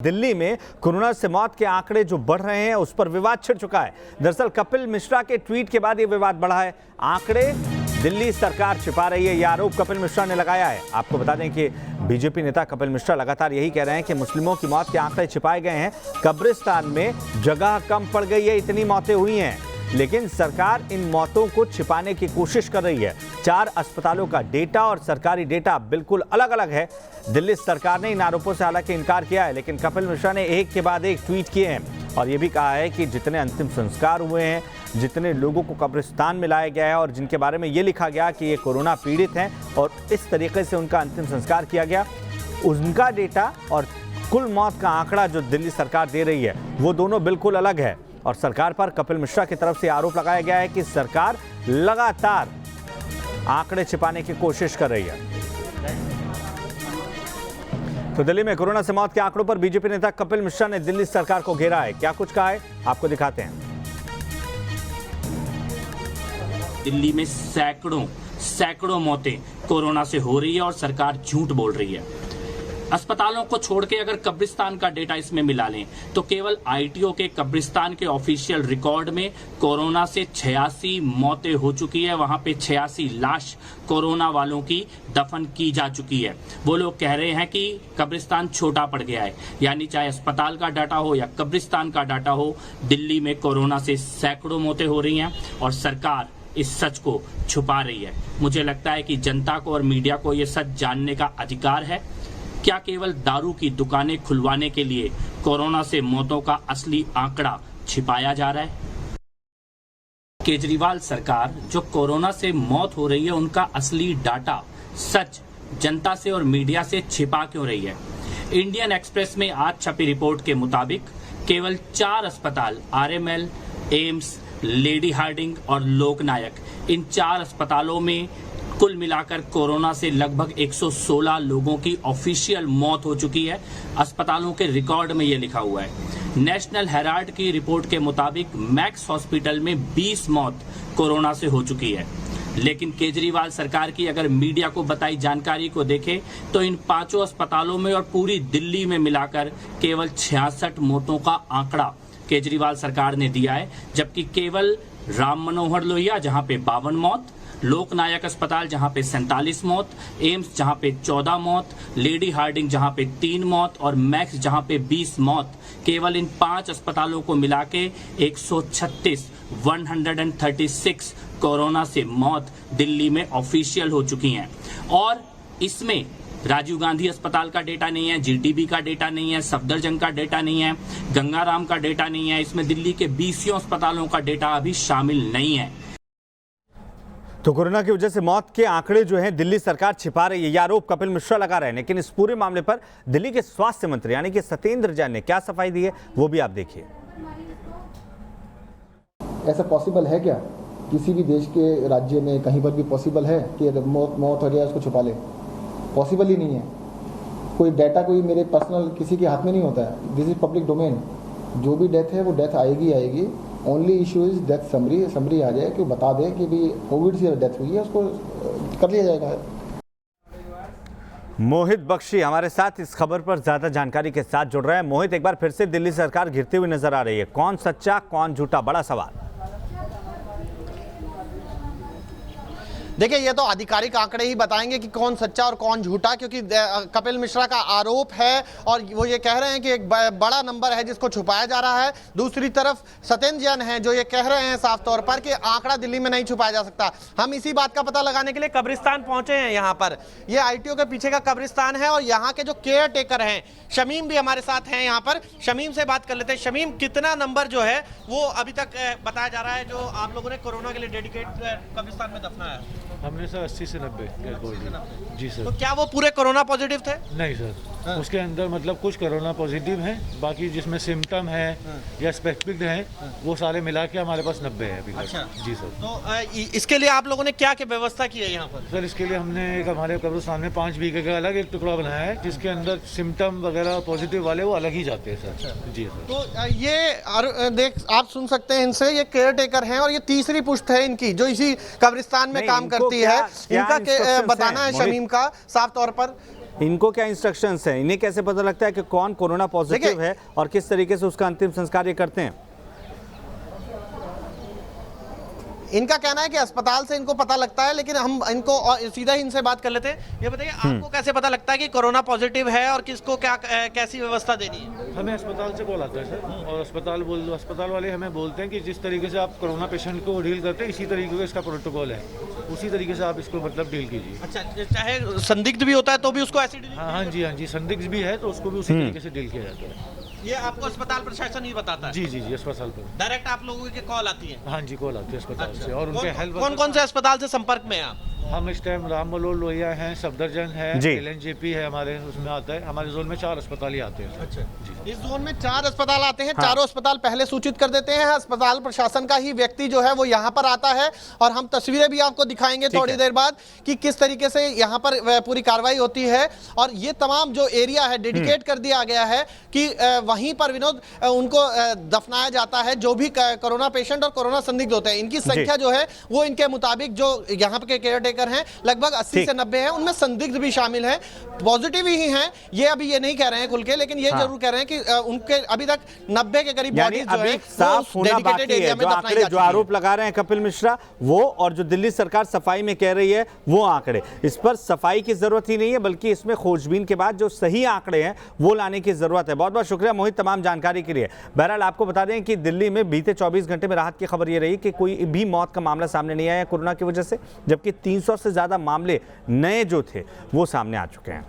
दिल्ली में कोरोना से मौत के आंकड़े जो बढ़ रहे हैं उस पर विवाद छिड़ चुका है। दरअसल कपिल मिश्रा के ट्वीट के बाद ये विवाद बढ़ा है। आंकड़े दिल्ली सरकार छिपा रही है, यह आरोप कपिल मिश्रा ने लगाया है। आपको बता दें कि बीजेपी नेता कपिल मिश्रा लगातार यही कह रहे हैं कि मुस्लिमों की मौत के आंकड़े छिपाए गए हैं, कब्रिस्तान में जगह कम पड़ गई है, इतनी मौतें हुई हैं, लेकिन सरकार इन मौतों को छिपाने की कोशिश कर रही है। 4 अस्पतालों का डेटा और सरकारी डेटा बिल्कुल अलग अलग है। दिल्ली सरकार ने इन आरोपों से हालांकि इनकार किया है, लेकिन कपिल मिश्रा ने एक के बाद एक ट्वीट किए हैं और ये भी कहा है कि जितने अंतिम संस्कार हुए हैं, जितने लोगों को कब्रिस्तान में लाया गया है और जिनके बारे में ये लिखा गया कि ये कोरोना पीड़ित हैं और इस तरीके से उनका अंतिम संस्कार किया गया, उनका डेटा और कुल मौत का आंकड़ा जो दिल्ली सरकार दे रही है वो दोनों बिल्कुल अलग है। और सरकार पर कपिल मिश्रा की तरफ से आरोप लगाया गया है कि सरकार लगातार आंकड़े छिपाने की कोशिश कर रही है। तो दिल्ली में कोरोना से मौत के आंकड़ों पर बीजेपी नेता कपिल मिश्रा ने दिल्ली सरकार को घेरा है। क्या कुछ कहा है आपको दिखाते हैं। दिल्ली में सैकड़ों मौतें कोरोना से हो रही है और सरकार झूठ बोल रही है। अस्पतालों को छोड़ के अगर कब्रिस्तान का डेटा इसमें मिला लें तो केवल आईटीओ के कब्रिस्तान के ऑफिशियल रिकॉर्ड में कोरोना से 86 मौतें हो चुकी है। वहां पे 86 लाश कोरोना वालों की दफन की जा चुकी है। वो लोग कह रहे हैं कि कब्रिस्तान छोटा पड़ गया है, यानी चाहे अस्पताल का डाटा हो या कब्रिस्तान का डाटा हो, दिल्ली में कोरोना से सैकड़ों मौतें हो रही हैं और सरकार इस सच को छुपा रही है। मुझे लगता है कि जनता को और मीडिया को ये सच जानने का अधिकार है। क्या केवल दारू की दुकानें खुलवाने के लिए कोरोना से मौतों का असली आंकड़ा छिपाया जा रहा है? केजरीवाल सरकार जो कोरोना से मौत हो रही है उनका असली डाटा सच जनता से और मीडिया से छिपा क्यों रही है? इंडियन एक्सप्रेस में आज छपी रिपोर्ट के मुताबिक केवल 4 अस्पताल आरएमएल, एम्स, लेडी हार्डिंग और लोकनायक, इन 4 अस्पतालों में कुल मिलाकर कोरोना से लगभग 116 लोगों की ऑफिशियल मौत हो चुकी है। अस्पतालों के रिकॉर्ड में ये लिखा हुआ है। नेशनल हेराल्ड की रिपोर्ट के मुताबिक मैक्स हॉस्पिटल में 20 मौत कोरोना से हो चुकी है। लेकिन केजरीवाल सरकार की अगर मीडिया को बताई जानकारी को देखें तो इन 5 अस्पतालों में और पूरी दिल्ली में मिलाकर केवल 66 मौतों का आंकड़ा केजरीवाल सरकार ने दिया है, जबकि केवल राम मनोहर लोहिया जहां पे 52 मौत, लोकनायक अस्पताल जहां पे 47 मौत, एम्स जहां पे 14 मौत, लेडी हार्डिंग जहां पे 3 मौत और मैक्स जहां पे 20 मौत, केवल इन 5 अस्पतालों को मिला के 136 कोरोना से मौत दिल्ली में ऑफिशियल हो चुकी हैं। और इसमें राजीव गांधी अस्पताल का डेटा नहीं है, जीटीबी का डेटा नहीं है, सफदरजंग का डेटा नहीं है, गंगाराम का डेटा नहीं है, इसमें दिल्ली के 20 अस्पतालों का डेटा अभी शामिल नहीं है। तो कोरोना की वजह से मौत के आंकड़े जो हैं दिल्ली सरकार छिपा रही है, यह आरोप कपिल मिश्रा लगा रहे हैं। लेकिन इस पूरे मामले पर दिल्ली के स्वास्थ्य मंत्री यानी कि सत्येंद्र जैन ने क्या सफाई दी है वो भी आप देखिए। ऐसा पॉसिबल है क्या? किसी भी देश के राज्य में कहीं पर भी पॉसिबल है कि मौत हो जाए उसको छुपा ले? पॉसिबल ही नहीं है। कोई डाटा कोई मेरे पर्सनल किसी के हाथ में नहीं होता है। This is public domain. जो भी डेथ है वो डेथ आएगी। Only issue is death summary आ जाए कि बता दें कि भी कोविड से डेथ हुई है, उसको कर लिया जाएगा। मोहित बख्शी हमारे साथ इस खबर पर ज्यादा जानकारी के साथ जुड़ रहे हैं। मोहित, एक बार फिर से दिल्ली सरकार घिरते हुए नजर आ रही है। कौन सच्चा कौन झूठा, बड़ा सवाल। देखिए, ये तो आधिकारिक आंकड़े ही बताएंगे कि कौन सच्चा और कौन झूठा, क्योंकि कपिल मिश्रा का आरोप है और वो ये कह रहे हैं कि एक बड़ा नंबर है जिसको छुपाया जा रहा है। दूसरी तरफ सत्येंद्र जैन हैं जो ये कह रहे हैं साफ तौर पर कि आंकड़ा दिल्ली में नहीं छुपाया जा सकता। हम इसी बात का पता लगाने के लिए कब्रिस्तान पहुंचे हैं। यहाँ पर ये आईटीओ के पीछे का कब्रिस्तान है और यहाँ के जो केयर टेकर हैं शमीम भी हमारे साथ हैं। यहाँ पर शमीम से बात कर लेते हैं। शमीम, कितना नंबर जो है वो अभी तक बताया जा रहा है जो आप लोगों ने कोरोना के लिए डेडिकेट कब्रिस्तान में दफनाया है? हमने सर 80 से 90 जी सर। तो क्या वो पूरे कोरोना पॉजिटिव थे? नहीं सर, उसके अंदर मतलब कुछ कोरोना पॉजिटिव हैं, बाकी जिसमें सिम्टम है या स्पेसिफिक हैं वो सारे मिला के हमारे पास 90 है अभी तक। अच्छा। जी सर। तो इसके लिए आप लोगों ने क्या क्या व्यवस्था की है यहाँ पर? सर, इसके लिए हमने एक हमारे कब्रिस्तान में 5 बीघे का अलग एक टुकड़ा बनाया है जिसके अंदर सिम्टम वगैरह पॉजिटिव वाले वो अलग ही जाते हैं सर। जी सर। तो ये देख आप सुन सकते हैं इनसे, ये केयर टेकर हैं और ये तीसरी पुश्त है इनकी जो इसी कब्रिस्तान में काम करती है। इनका बताना है शमीम का साफ तौर पर इनको क्या इंस्ट्रक्शंस हैं, इन्हें कैसे पता लगता है कि कौन कोरोना पॉजिटिव है और किस तरीके से उसका अंतिम संस्कार ये करते हैं? इनका कहना है कि अस्पताल से इनको पता लगता है, लेकिन हम इनको सीधा ही इनसे बात कर लेते हैं। ये बताइए आपको कैसे पता लगता है कि कोरोना पॉजिटिव है और किसको क्या कैसी व्यवस्था देनी है? हमें अस्पताल से कॉल आता है सर, और अस्पताल वाले हमें बोलते हैं कि जिस तरीके से आप कोरोना पेशेंट को डील करते हैं इसी तरीके का इसका प्रोटोकॉल है, उसी तरीके से आप इसको मतलब डील कीजिए। अच्छा, चाहे संदिग्ध भी होता है तो भी उसको ऐसी डील? हाँ जी, संदिग्ध भी है तो उसको भी उसी तरीके से डील किया जाता है। ये आपको अस्पताल प्रशासन ही बताता है? जी, अस्पताल पर डायरेक्ट आप लोगों की कॉल आती है? हाँ जी, कॉल आती है अस्पताल से, और उनके हेल्प। कौन से अस्पताल से संपर्क में हैं आप? हम इस टाइम राम मनोहर लोहिया हैं, सफदरजंग है, LNJP है, हमारे उसमें आता है। हमारे जोन में 4 अस्पताल ही आते हैं। अच्छा जी, इस जोन में 4 अस्पताल आते हैं। चारों अस्पताल पहले सूचित कर देते हैं, अस्पताल प्रशासन का ही व्यक्ति जो है वो यहाँ पर आता है, और हम तस्वीरें भी आपको दिखाएंगे थोड़ी देर बाद कि किस तरीके से यहाँ पर पूरी कार्रवाई होती है। और ये तमाम जो एरिया है डेडिकेट कर दिया गया है कि वहीं पर विनोद उनको दफनाया जाता है, जो भी कोरोना पेशेंट और कोरोना संदिग्ध होते हैं। इनकी संख्या जो है वो इनके मुताबिक जो यहाँ के केयर टेकर हैं लगभग 80 से 90 हैं, उनमें संदिग्ध भी शामिल हैं, पॉजिटिव ही हैं। ये अभी ये नहीं कह रहे हैं खुल के, लेकिन ये जरूर कह रहे हैं कि उनके अभी तक 90 के करीब बॉडीज जो है साफ होना बाकी है। जो आंकड़े जो आरोप लगा रहे हैं कपिल मिश्रा वो, और जो दिल्ली सरकार सफाई में कह रही है वो आंकड़े, इस पर सफाई की जरूरत ही नहीं है, बल्कि इसमें खोजबीन के बाद जो सही आंकड़े हैं वो लाने की जरूरत है। बहुत बहुत शुक्रिया मोहित तमाम जानकारी के लिए। बहरहाल आपको बता दें कि दिल्ली में बीते 24 घंटे में राहत की खबर ये रही कि कोई भी मौत का मामला सामने नहीं आया कोरोना की वजह से, जबकि 300 से ज्यादा मामले नए जो थे वो सामने आ चुके हैं।